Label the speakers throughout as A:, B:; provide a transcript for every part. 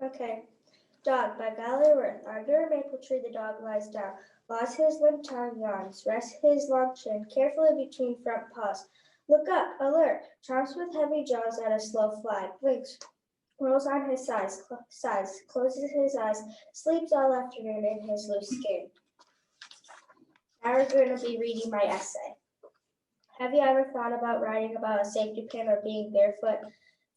A: Okay. Dog by Valerie Worth. Under a maple tree the dog lies down, laws his limp tongue, yawns, rests his long chin carefully between front paws. Look up, alert, chomps with heavy jaws at a slow fly, blinks, rolls on his sides, closes his eyes, sleeps all afternoon in his loose skin. Now we're going to be reading my essay. Have you ever thought about writing about a safety pin or being barefoot,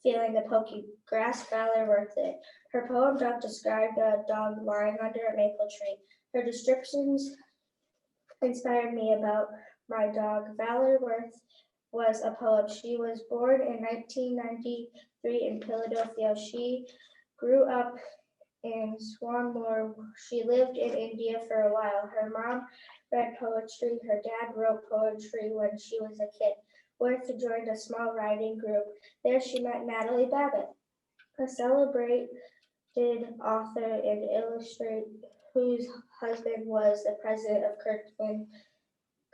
A: feeling the pokey grass? Valerie Worth it. Her poem Dog described a dog lying under a maple tree. Her descriptions inspired me about my dog. Valerie Worth was a poet. She was born in 1993 in Philadelphia. She grew up in Swanmore. She lived in India for a while. Her mom read poetry. Her dad wrote poetry when she was a kid. Worth joined a small writing group. There she met Natalie Babbitt, a celebrated author and illustrator whose husband was the president of Kirkland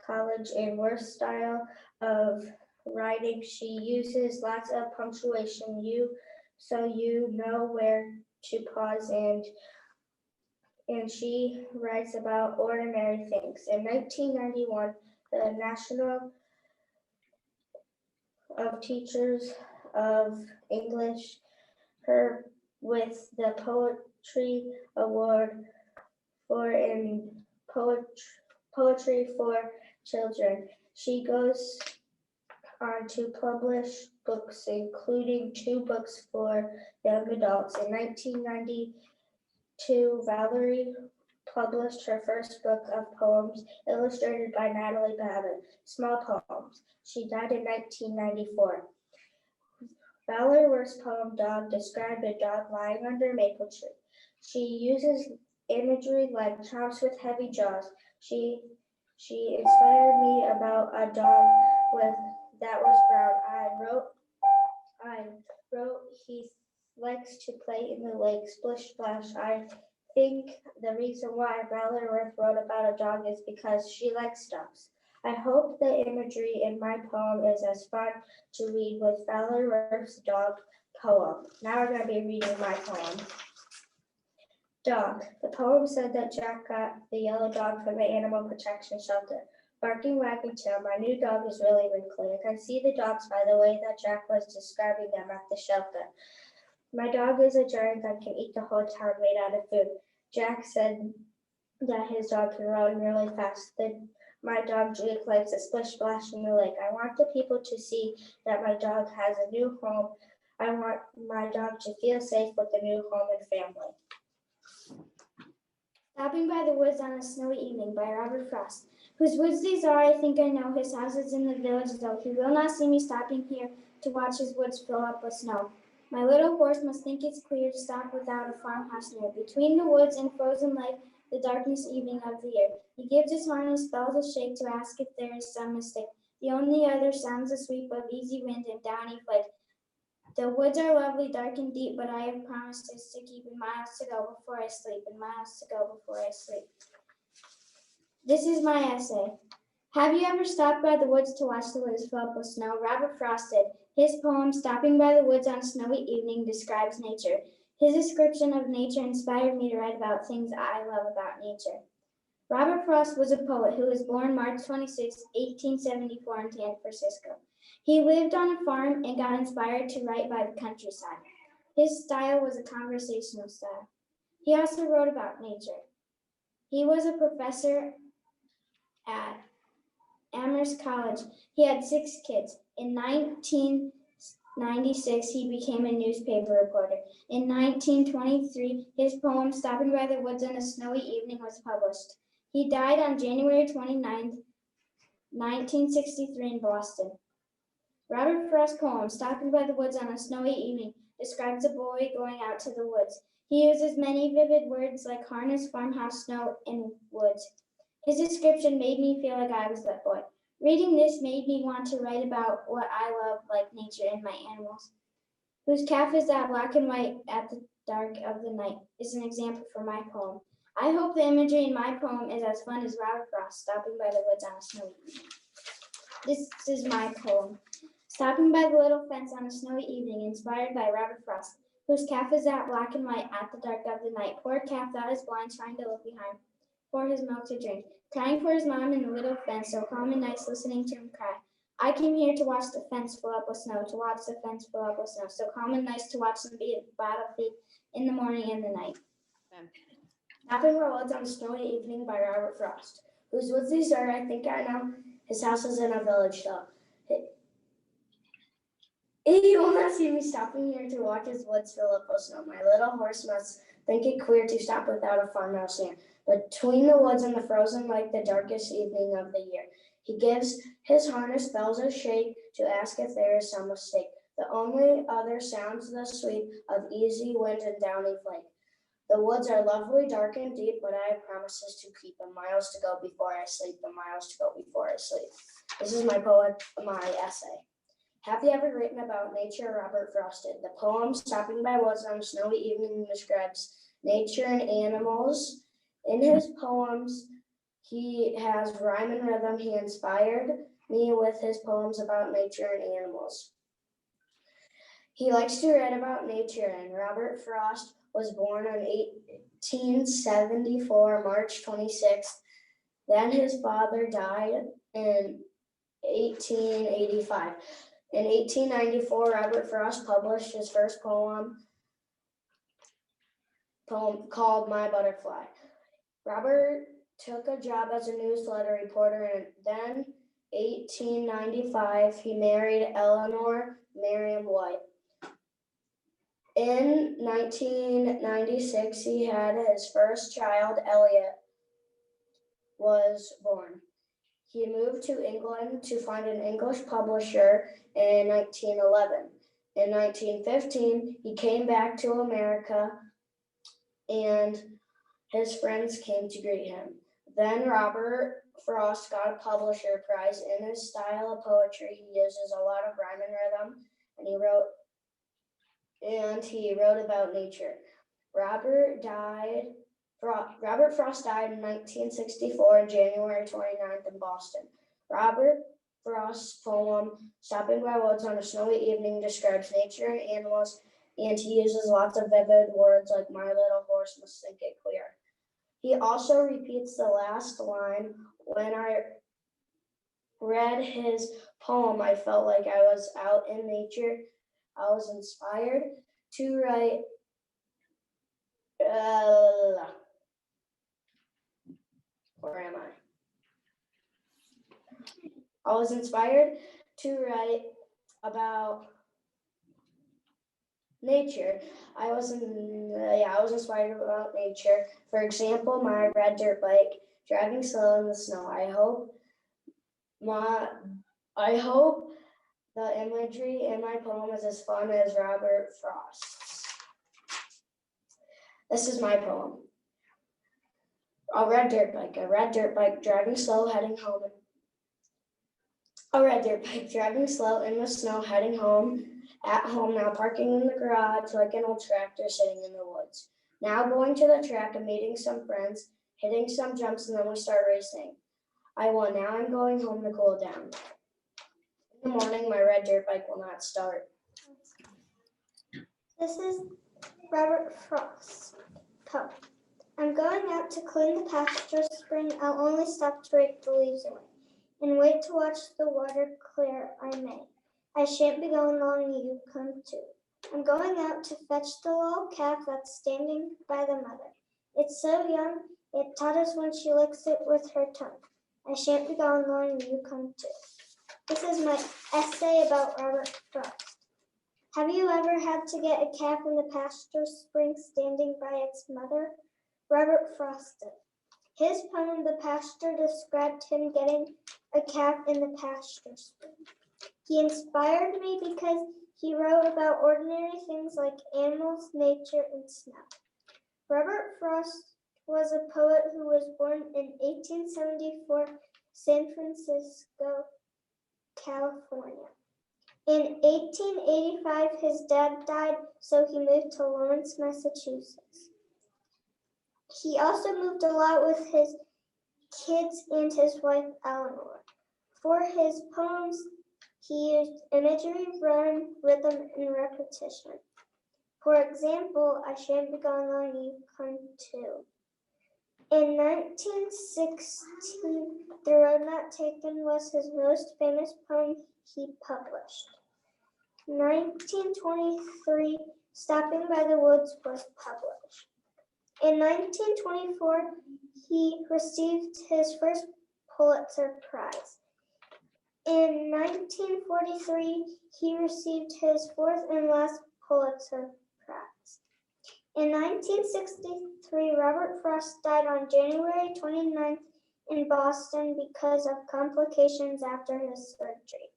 A: College. In Worth's style of writing, she uses lots of punctuation, so you know where to pause, and she writes about ordinary things. In 1991, the National of Teachers of English her with the Poetry Award for in poetry for children. She goes on to publish books, including 2 books for young adults. In 1992, Valerie published her first book of poems illustrated by Natalie Babbitt, Small Poems. She died in 1994. Valerie Worth's poem Dog described a dog lying under a maple tree. She uses imagery like chomps with heavy jaws. She inspired me about a dog with that was brown. I wrote he likes to play in the lake, splish splash. I think the reason why Valerie Worth wrote about a dog is because she likes dogs. I hope the imagery in my poem is as fun to read with Valerie Worth's dog poem. Now we're going to be reading my poem. Dog. The poem said that Jack got the yellow dog from the animal protection shelter. Barking, wagging tail, my new dog is really wrinkly. I can see the dogs by the way that Jack was describing them at the shelter. My dog is a giant that can eat the whole town made out of food. Jack said that his dog can run really fast. My dog Jake likes a splish splash in the lake. I want the people to see that my dog has a new home. I want my dog to feel safe with a new home and family. Stopping by the Woods on a Snowy Evening by Robert Frost. Whose woods these are, I think I know. His house is in the village, though he will not see me stopping here to watch his woods fill up with snow. My little horse must think it's queer to stop without a farmhouse near. Between the woods and frozen lake, the darkest evening of the year. He gives his harness bells a shake to ask if there is some mistake. The only other sounds the sweep of easy wind and downy flake. The woods are lovely, dark and deep, but I have promised us to keep in miles to go before I sleep, and miles to go before I sleep. This is my essay. Have you ever stopped by the woods to watch the woods fill up with snow? Robert Frost did. His poem, Stopping by the Woods on a Snowy Evening, describes nature. His description of nature inspired me to write about things I love about nature. Robert Frost was a poet who was born March 26, 1874 in San Francisco. He lived on a farm and got inspired to write by the countryside. His style was a conversational style. He also wrote about nature. He was a professor at Amherst College. He had 6 kids. In 1996, he became a newspaper reporter. In 1923, his poem Stopping by the Woods on a Snowy Evening was published. He died on January 29, 1963 in Boston. Robert Frost's poem, Stopping by the Woods on a Snowy Evening, describes a boy going out to the woods. He uses many vivid words like harness, farmhouse, snow, and woods. His description made me feel like I was that boy. Reading this made me want to write about what I love, like nature and my animals. Whose calf is that black and white at the dark of the night is an example for my poem. I hope the imagery in my poem is as fun as Robert Frost stopping by the woods on a snowy evening. This is my poem. Stopping by the little fence on a snowy evening, inspired by Robert Frost.
B: whose calf is at black and white at the dark of the night. Poor calf that is blind, trying to look behind for his milk to drink, crying for his mom in the little fence, so calm and nice, listening to him cry. I came here to watch the fence fill up with snow, to watch the fence fill up with snow, so calm and nice to watch them be at battlefield in the morning and the night. Tapping Where Woods on a Snowy Evening by Robert Frost. Whose woods these are, I think I know. His house is in a village, though. He will not see me stopping here to watch his woods fill up with snow. My little horse must think it queer to stop without a farmhouse near. Between the woods and the frozen lake, the darkest evening of the year. He gives his harness bells a shake to ask if there is some mistake. The only other sounds the sweep of easy wind and downy flake. The woods are lovely, dark and deep, but I have promises to keep, and miles to go before I sleep, and miles to go before I sleep. This is my essay. Have you ever written about nature? Robert Frost did. The poem Stopping by Woods on a Snowy Evening describes nature and animals. In his poems, he has rhyme and rhythm. He inspired me with his poems about nature and animals. He likes to write about nature, and Robert Frost was born on 1874, March 26th. Then his father died in 1885. In 1894, Robert Frost published his first poem called My Butterfly. Robert took a job as a newsletter reporter, and then 1895, he married Eleanor Miriam White. In 1996, he had his first child, Elliot, was born. He moved to England to find an English publisher in 1911. In 1915, he came back to America and his friends came to greet him. Then Robert Frost got a publisher prize. In his style of poetry, he uses a lot of rhyme and rhythm, and he wrote about nature. Robert Frost died in 1964 on January 29th in Boston. Robert Frost's poem, Stopping by Woods on a Snowy Evening, describes nature and animals, and he uses lots of vivid words like my little horse must think it queer. He also repeats the last line. When I read his poem, I felt like I was out in nature. I was inspired to write where am I? I was inspired to write about nature. I was inspired about nature. For example, my red dirt bike driving slow in the snow. I hope the imagery in my poem is as fun as Robert Frost's. This is my poem. A red dirt bike driving slow, heading home. A red dirt bike driving slow in the snow, heading home. At home now, parking in the garage like an old tractor sitting in the woods. Now going to the track and meeting some friends, hitting some jumps, and then we start racing. I won. Now I'm going home to cool down. In the morning, my red dirt bike will not start.
A: This is Robert Frost's poem. I'm going out to clean the pasture spring. I'll only stop to rake the leaves away and wait to watch the water clear I may. I shan't be going long, you come too. I'm going out to fetch the little calf that's standing by the mother. It's so young, it totters when she licks it with her tongue. I shan't be going long, you come too. This is my essay about Robert Frost. Have you ever had to get a calf in the pasture spring standing by its mother? Robert Frost did. His poem, The Pasture, described him getting a calf in the pasture spring. He inspired me because he wrote about ordinary things like animals, nature, and snow. Robert Frost was a poet who was born in 1874, San Francisco, California. In 1885, his dad died, so he moved to Lawrence, Massachusetts. He also moved a lot with his kids and his wife, Eleanor. For his poems, he used imagery, rhyme, rhythm, and repetition. For example, I shan't be going on Yukon too. In 1916, The Road Not Taken was his most famous poem he published. 1923, Stopping by the Woods was published. In 1924, he received his first Pulitzer Prize. In 1943, he received his fourth and last Pulitzer Prize. In 1963, Robert Frost died on January 29th in Boston because of complications after his surgery.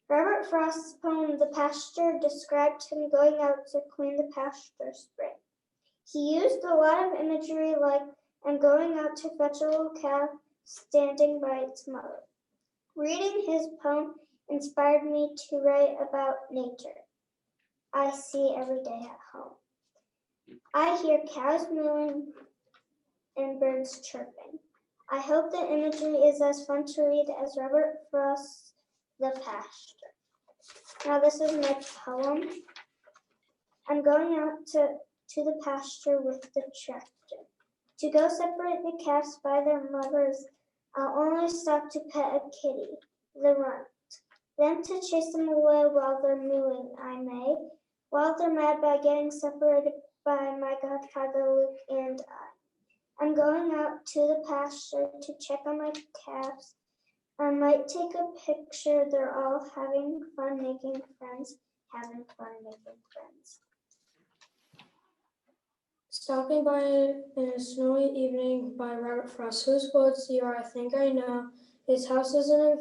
A: Robert Frost's poem, The Pasture, described him going out to clean the pasture spring. He used a lot of imagery like I'm going out to fetch a little calf standing by its mother. Reading his poem inspired me to write about nature I see every day at home. I hear cows mooing and birds chirping. I hope the imagery is as fun to read as Robert Frost's The Pasture. Now this is my poem. I'm going out to the pasture with the tractor. To go separate the calves by their mothers, I'll only stop to pet a kitty, the runt. Then to chase them away while they're mooing, I may, while they're mad by getting separated by my godfather Luke and I. I'm going out to the pasture to check on my calves. I might take a picture. They're all having fun making friends, having fun making friends.
C: Stopping by in a snowy evening by Robert Frost. Whose woods you are, I think I know. His house is in a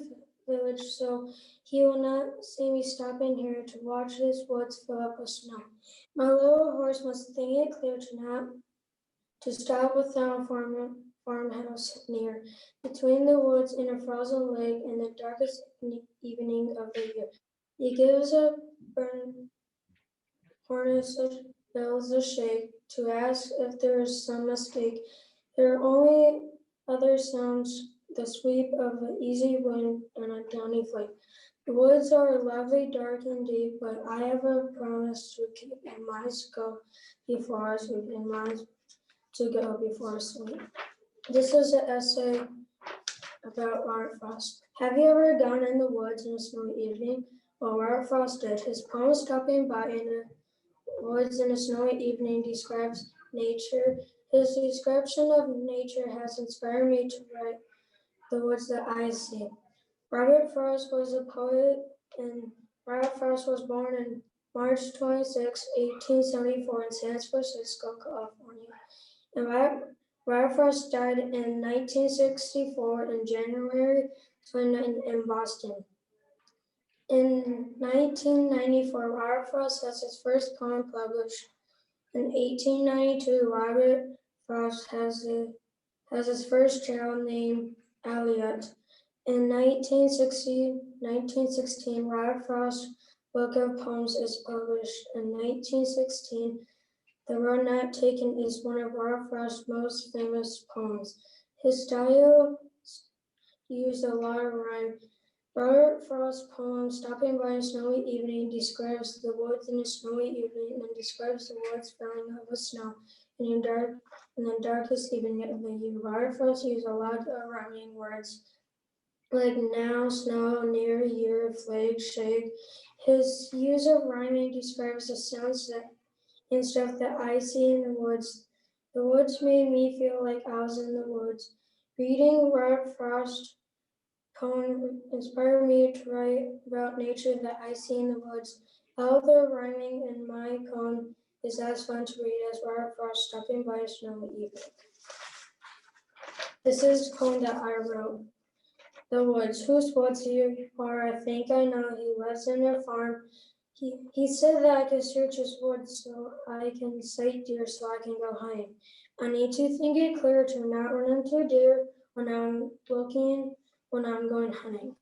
C: village, so he will not see me stopping here to watch his woods fill up with snow. My little horse must think it clear to stop without a farmhouse near, between the woods and a frozen lake in the darkest evening of the year. He gives a burnt harness of bells a shake to ask if there is some mistake. There are only other sounds, the sweep of an easy wind and a downy flake. The woods are lovely, dark and deep, but I have a promise to keep and mine go before I sleep and mine to go before I sleep. This is an essay about Robert Frost. Have you ever gone in the woods in a snowy evening? Well, Robert Frost did. His poem Stopping By in the Woods in a Snowy Evening describes nature. His description of nature has inspired me to write the woods that I see. Robert Frost was a poet, and Robert Frost was born on March 26, 1874 in San Francisco, California. And Robert Frost died in 1964 in January 29 in Boston. In 1994, Robert Frost has his first poem published. In 1892, Robert Frost has his first child named Elliot. In 1916, Robert Frost's book of poems is published. In 1916, The Road Not Taken is one of Robert Frost's most famous poems. His style used a lot of rhyme. Robert Frost's poem Stopping By a Snowy Evening describes the woods in a snowy evening and describes the woods filling up with snow in the darkest evening of the year. Robert Frost used a lot of rhyming words like now, snow, near, year, flake, shake. His use of rhyming describes the sounds and stuff that I see in the woods. The woods made me feel like I was in the woods. Reading Robert Frost poem inspired me to write about nature that I see in the woods. All the rhyming in my poem is as fun to read as Robert Frost Stopping By a Snowy Evening. This is the poem that I wrote. The woods, whose woods you are, I think I know. He lives in a farm. He said that I could search his woods so I can sight deer so I can go hunting. I need to think it clear to not run into deer when I'm going hunting.